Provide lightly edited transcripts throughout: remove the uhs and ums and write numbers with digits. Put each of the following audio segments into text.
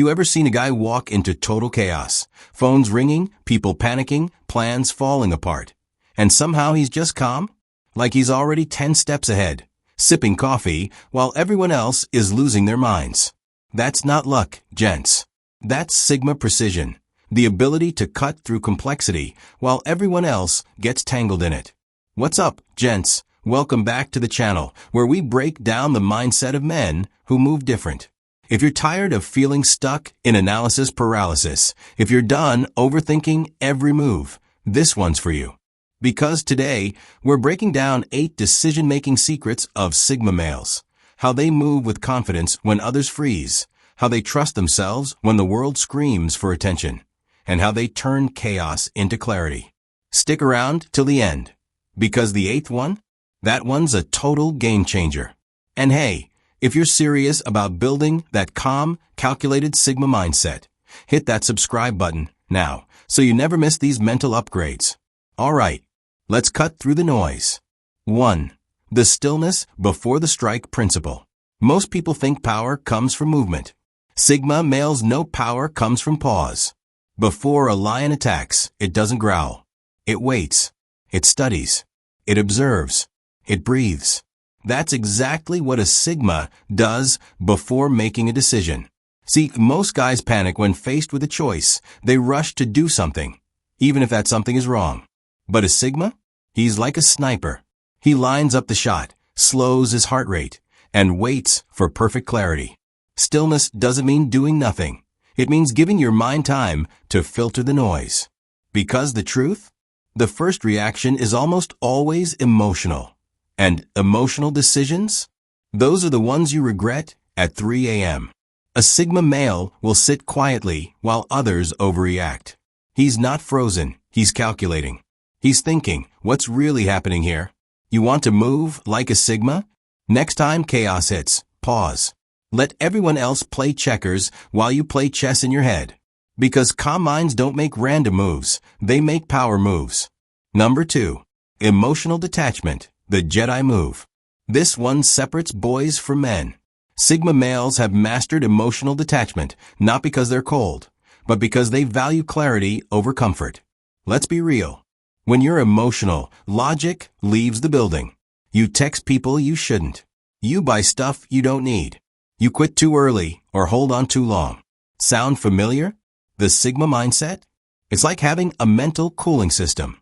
You ever seen a guy walk into total chaos? Phones ringing, people panicking, plans falling apart. And somehow he's just calm? Like he's already 10 steps ahead, sipping coffee while everyone else is losing their minds. That's not luck, gents. That's Sigma precision. The ability to cut through complexity while everyone else gets tangled in it. What's up, gents? Welcome back to the channel where we break down the mindset of men who move different. If you're tired of feeling stuck in analysis paralysis, if you're done overthinking every move, this one's for you. Because today, we're breaking down 8 decision-making secrets of Sigma males. How they move with confidence when others freeze. How they trust themselves when the world screams for attention. And how they turn chaos into clarity. Stick around till the end. Because the 8th one? That one's a total game changer. And hey, if you're serious about building that calm, calculated Sigma mindset, hit that subscribe button now so you never miss these mental upgrades. All right, let's cut through the noise. 1. The stillness before the strike principle. Most people think power comes from movement. Sigma males know power comes from pause. Before a lion attacks, it doesn't growl. It waits. It studies. It observes. It breathes. That's exactly what a Sigma does before making a decision. See, most guys panic when faced with a choice. They rush to do something, even if that something is wrong. But a Sigma? He's like a sniper. He lines up the shot, slows his heart rate, and waits for perfect clarity. Stillness doesn't mean doing nothing. It means giving your mind time to filter the noise. Because the truth? The first reaction is almost always emotional. And emotional decisions? Those are the ones you regret at 3 a.m. A Sigma male will sit quietly while others overreact. He's not frozen. He's calculating. He's thinking, what's really happening here? You want to move like a Sigma? Next time chaos hits, pause. Let everyone else play checkers while you play chess in your head. Because calm minds don't make random moves. They make power moves. Number 2. Emotional detachment. The Jedi move. This one separates boys from men. Sigma males have mastered emotional detachment, not because they're cold, but because they value clarity over comfort. Let's be real. When you're emotional, logic leaves the building. You text people you shouldn't. You buy stuff you don't need. You quit too early or hold on too long. Sound familiar? The Sigma mindset? It's like having a mental cooling system.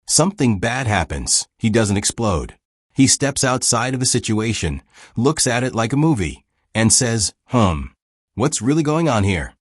Something bad happens. He doesn't explode. He steps outside of a situation, looks at it like a movie, and says, what's really going on here?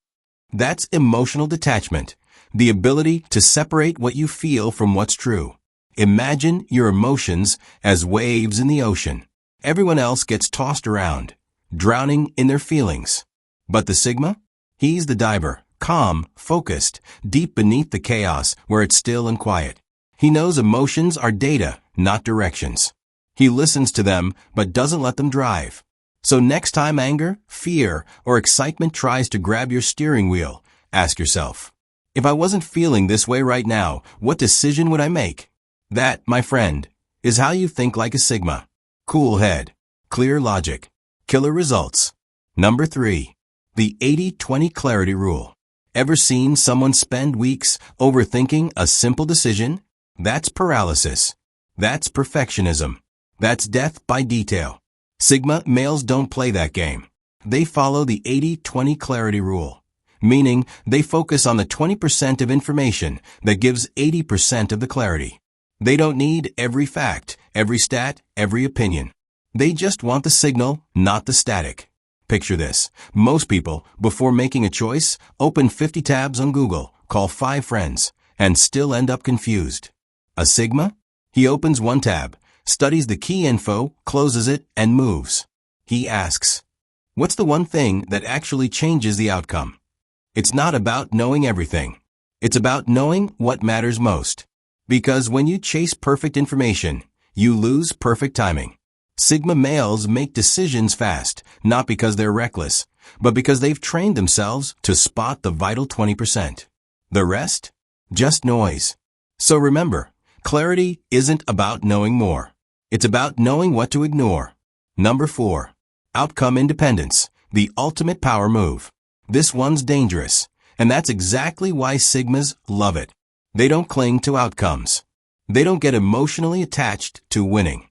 That's emotional detachment, the ability to separate what you feel from what's true. Imagine your emotions as waves in the ocean. Everyone else gets tossed around, drowning in their feelings. But the Sigma? He's the diver, calm, focused, deep beneath the chaos where it's still and quiet. He knows emotions are data, not directions. He listens to them, but doesn't let them drive. So next time anger, fear, or excitement tries to grab your steering wheel, ask yourself, if I wasn't feeling this way right now, what decision would I make? That, my friend, is how you think like a Sigma. Cool head, clear logic, killer results. Number 3. The 80-20 clarity rule. Ever seen someone spend weeks overthinking a simple decision? That's paralysis. That's perfectionism. That's death by detail. Sigma males don't play that game. They follow the 80-20 clarity rule, meaning they focus on the 20% of information that gives 80% of the clarity. They don't need every fact, every stat, every opinion. They just want the signal, not the static. Picture this. Most people, before making a choice, open 50 tabs on Google, call 5 friends, and still end up confused. A Sigma? He opens one tab, studies the key info, closes it, and moves. He asks, what's the one thing that actually changes the outcome? It's not about knowing everything. It's about knowing what matters most. Because when you chase perfect information, you lose perfect timing. Sigma males make decisions fast, not because they're reckless, but because they've trained themselves to spot the vital 20%. The rest? Just noise. So remember, clarity isn't about knowing more. It's about knowing what to ignore. Number 4. Outcome independence, the ultimate power move. This one's dangerous, and that's exactly why Sigmas love it. They don't cling to outcomes. They don't get emotionally attached to winning.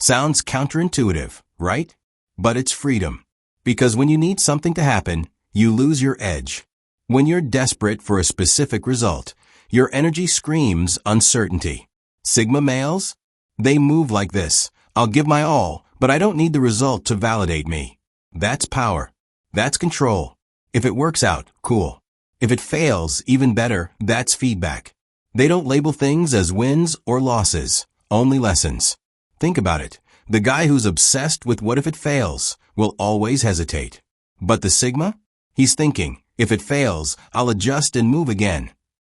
Sounds counterintuitive, right? But it's freedom. Because when you need something to happen, you lose your edge. When you're desperate for a specific result, your energy screams uncertainty. Sigma males? They move like this. I'll give my all, but I don't need the result to validate me. That's power. That's control. If it works out, cool. If it fails, even better, that's feedback. They don't label things as wins or losses, only lessons. Think about it. The guy who's obsessed with what if it fails will always hesitate. But the Sigma? He's thinking, if it fails, I'll adjust and move again.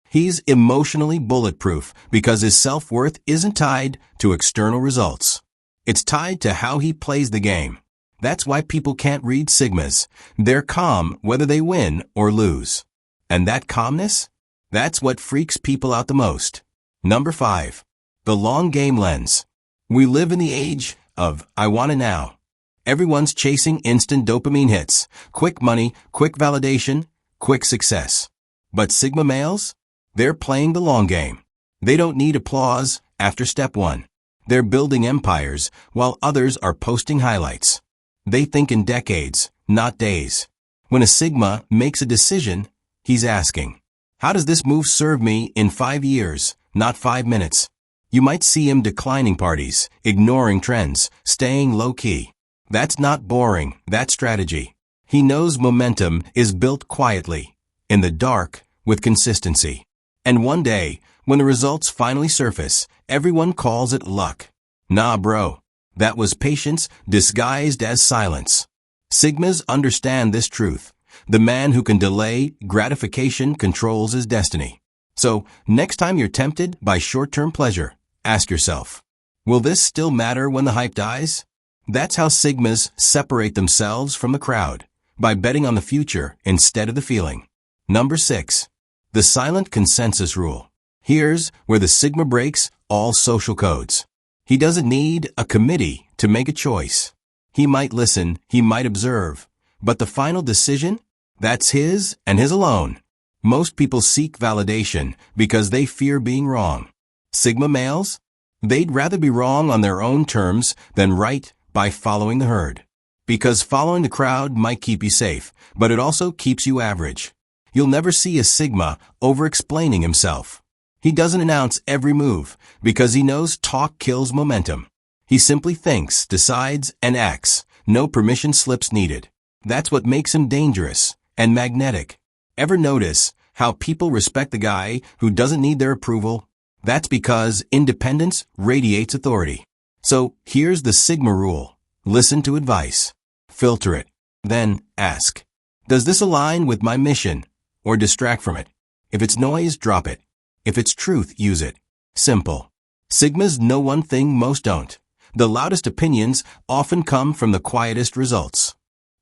He's emotionally bulletproof because his self-worth isn't tied to external results. It's tied to how he plays the game. That's why people can't read Sigmas. They're calm whether they win or lose. And that calmness? That's what freaks people out the most. Number 5. The long game lens. We live in the age of I want it now. Everyone's chasing instant dopamine hits, quick money, quick validation, quick success. But Sigma males? They're playing the long game. They don't need applause after step 1. They're building empires while others are posting highlights. They think in decades, not days. When a Sigma makes a decision, he's asking, how does this move serve me in 5 years, not 5 minutes? You might see him declining parties, ignoring trends, staying low-key. That's not boring, that's strategy. He knows momentum is built quietly, in the dark, with consistency. And one day, when the results finally surface, everyone calls it luck. Nah, bro. That was patience disguised as silence. Sigmas understand this truth. The man who can delay gratification controls his destiny. So, next time you're tempted by short-term pleasure, ask yourself, will this still matter when the hype dies? That's how Sigmas separate themselves from the crowd, by betting on the future instead of the feeling. Number 6. The silent consensus rule. Here's where the Sigma breaks all social codes. He doesn't need a committee to make a choice. He might listen, he might observe, but the final decision? That's his and his alone. Most people seek validation because they fear being wrong. Sigma males? They'd rather be wrong on their own terms than right by following the herd. Because following the crowd might keep you safe, but it also keeps you average. You'll never see a Sigma over-explaining himself. He doesn't announce every move because he knows talk kills momentum. He simply thinks, decides, and acts. No permission slips needed. That's what makes him dangerous and magnetic. Ever notice how people respect the guy who doesn't need their approval? That's because independence radiates authority. So here's the Sigma rule. Listen to advice. Filter it. Then ask, does this align with my mission? Or distract from it? If it's noise, drop it. If it's truth, use it. Simple. Sigmas know one thing most don't. The loudest opinions often come from the quietest results.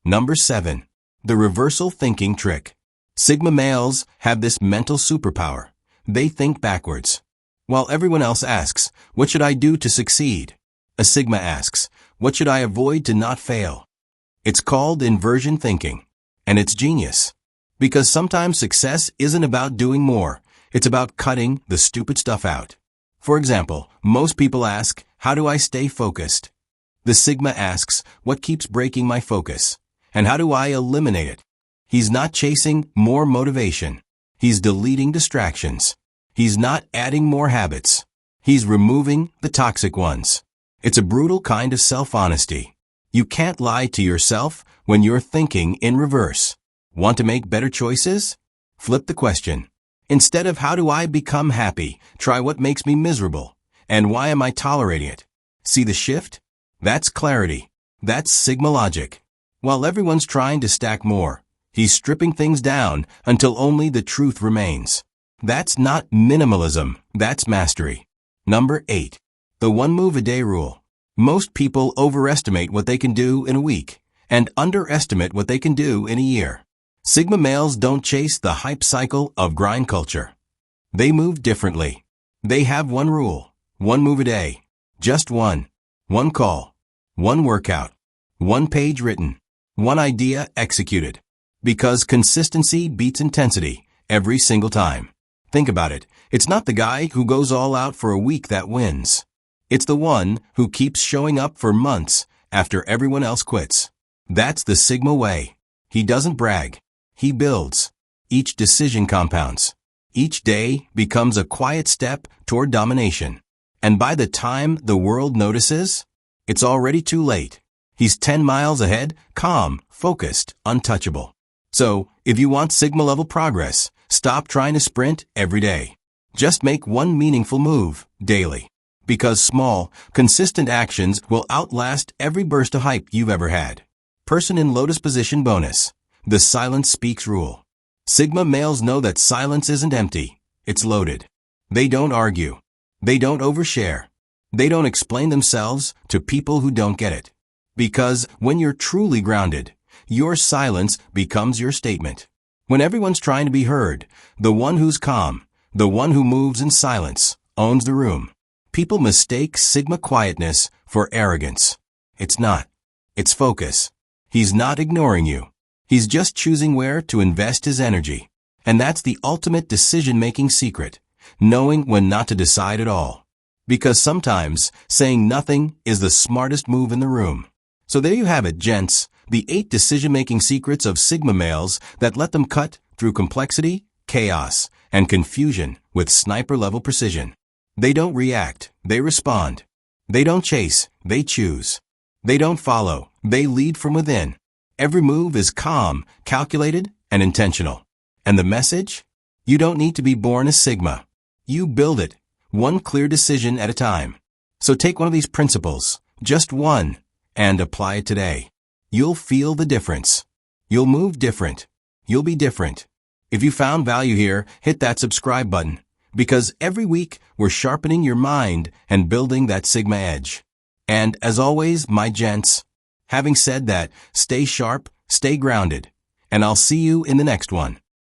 Number 7. The reversal thinking trick. Sigma males have this mental superpower. They think backwards. While everyone else asks, what should I do to succeed? A Sigma asks, what should I avoid to not fail? It's called inversion thinking. And it's genius. Because sometimes success isn't about doing more. It's about cutting the stupid stuff out. For example, most people ask, how do I stay focused? The Sigma asks, what keeps breaking my focus? And how do I eliminate it? He's not chasing more motivation. He's deleting distractions. He's not adding more habits. He's removing the toxic ones. It's a brutal kind of self-honesty. You can't lie to yourself when you're thinking in reverse. Want to make better choices? Flip the question. Instead of how do I become happy, try what makes me miserable. And why am I tolerating it? See the shift? That's clarity. That's Sigma logic. While everyone's trying to stack more, he's stripping things down until only the truth remains. That's not minimalism, that's mastery. Number 8. The one move a day rule. Most people overestimate what they can do in a week and underestimate what they can do in a year. Sigma males don't chase the hype cycle of grind culture. They move differently. They have one rule, one move a day, just one. One call, one workout, one page written, one idea executed. Because consistency beats intensity every single time. Think about it. It's not the guy who goes all out for a week that wins. It's the one who keeps showing up for months after everyone else quits. That's the Sigma way. He doesn't brag. He builds. Each decision compounds. Each day becomes a quiet step toward domination. And by the time the world notices, it's already too late. He's 10 miles ahead, calm, focused, untouchable. So, if you want Sigma-level progress, stop trying to sprint every day. Just make one meaningful move daily. Because small, consistent actions will outlast every burst of hype you've ever had. Person in lotus position bonus. The silence speaks rule. Sigma males know that silence isn't empty. It's loaded. They don't argue. They don't overshare. They don't explain themselves to people who don't get it. Because when you're truly grounded, your silence becomes your statement. When everyone's trying to be heard, the one who's calm, the one who moves in silence, owns the room. People mistake Sigma quietness for arrogance. It's not. It's focus. He's not ignoring you. He's just choosing where to invest his energy. And that's the ultimate decision-making secret, knowing when not to decide at all. Because sometimes saying nothing is the smartest move in the room. So there you have it, gents, the 8 decision-making secrets of Sigma males that let them cut through complexity, chaos, and confusion with sniper-level precision. They don't react, they respond. They don't chase, they choose. They don't follow, they lead from within. Every move is calm, calculated, and intentional. And the message? You don't need to be born a Sigma. You build it, one clear decision at a time. So take one of these principles, just one, and apply it today. You'll feel the difference. You'll move different. You'll be different. If you found value here, hit that subscribe button. Because every week, we're sharpening your mind and building that Sigma edge. And as always, my gents, having said that, stay sharp, stay grounded, and I'll see you in the next one.